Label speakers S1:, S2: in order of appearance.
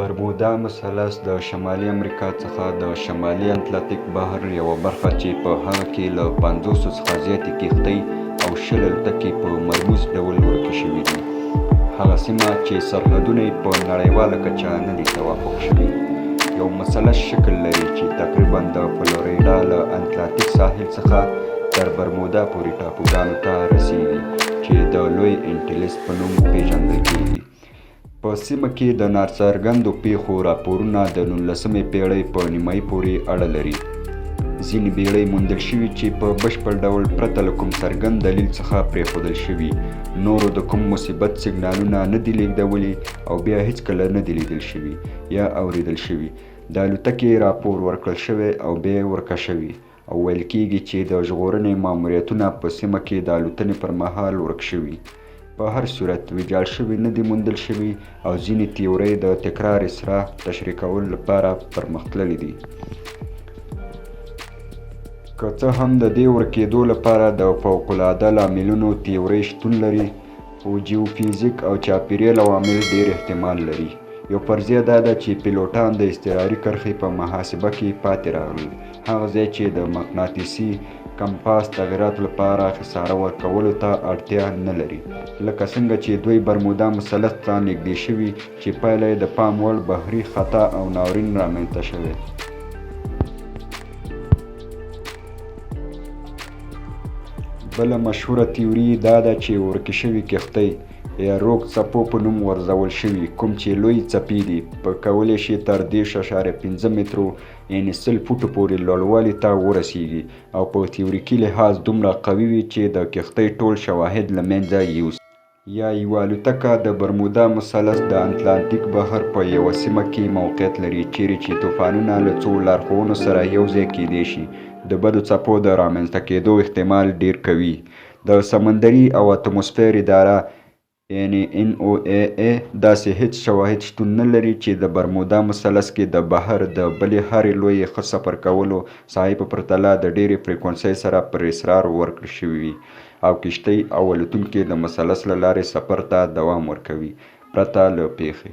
S1: برمودا مثلث د شمالي امریکا څخه د شمالي اتلانتیک بحر یوه برخه چې په هغه کې له 50 څخه زیاتې کښتۍ او 20 الوتکې په مرموز ډول ورکې شوي دي. هغه سیمه چې سرحدونه یې په نړیواله کچه نه دي توافق شوي یو مثلث شکل لري چې تقریبا د فلوریډا له اتلانتیک ساحل څخه تر برمودا پورې ټاپوګانو ته رسیږي چې د لوی انټلس په نوم پیژندل کیږي. په سیمه کې د ناڅرګندو پیښو راپورونه د 19مې پیړۍ په نیمایي پورې اړه لري. ځینې بیړۍ موندل شوي چې په بشپړ ډول پرته له کوم څرګند دلیل څخه پرېښودل شوي، نورو د کوم مصیبت سیګنالونه نه دي لیږدولي او بیا هیڅکله نه دي لیدل شوي یا اوریدل شوي. د الوتکې راپور ورکړل شوی او بیا یې ورکه شوي او ویل کیږي چې د ژغورنې ماموریتونه په سیمه کې د الوتنې پر مهال ورک شوي. په هر صورت ویجاړ شوي نه دي موندل شوي او ځینې تیورۍ د تکرار اصلاح تشریح کولو لپاره پرمختللي دي. که څه هم د دې ورکېدو لپاره د فوق‌العاده لاملونو تیورۍ شتون لري، خو جیوفیزیک او چاپیریال عوامل ډېر احتمال لري. یو فرضیه دا ده چې پیلوټان د اضطراري کرښې په محاسبه کې پاتې راغلل، هغه ځای چې د مقناطیسي کمپاس تغییراتو لپاره خساره ورکولو ته اړتیا نه لري، لکه څنګه چې دوی برمودا مثلث ته نږدې شوي چې پایله یې د پام وړ بحري خطا او ناورین رامنځته شوی. بله مشهوره تیوري دا ده چې ورکې شوي کښتۍ یا روږد څپو په نوم ورزول شوي، کوم چې لوی څپې دي، په کولی شي تر 10.5 مترو یعنې 100 فوټو پورې لوړوالي ته ورسیږي او په تیوریکي لحاظ دومره قوي وي چې د کښتۍ ټول شواهد له منځه یوسي. یا یوه الوتکه د برمودا مثلث د اتلانتیک بحر په یوه سیمه کې موقعیت لري چیرې چې طوفانونه له څو لارښوونو سره یو ځای کیدی شي. د بدو څپو د رامنځته کیدو احتمال ډیر کوي. د سمندري او اتموسفیر اداره NOAA داسې هیڅ شواهد شتون نه لري چې د برمودا مثلث کې د بحر د بلې هرې لویې ښه سفر کولو ساحې په پرتله د ډیرې فریکونسۍ سره پر اصرار ورکړل شوي وي او کشتۍ او الوتونکي د مثلث له لارې سفر ته دوام ورکوي پرته له پیښې.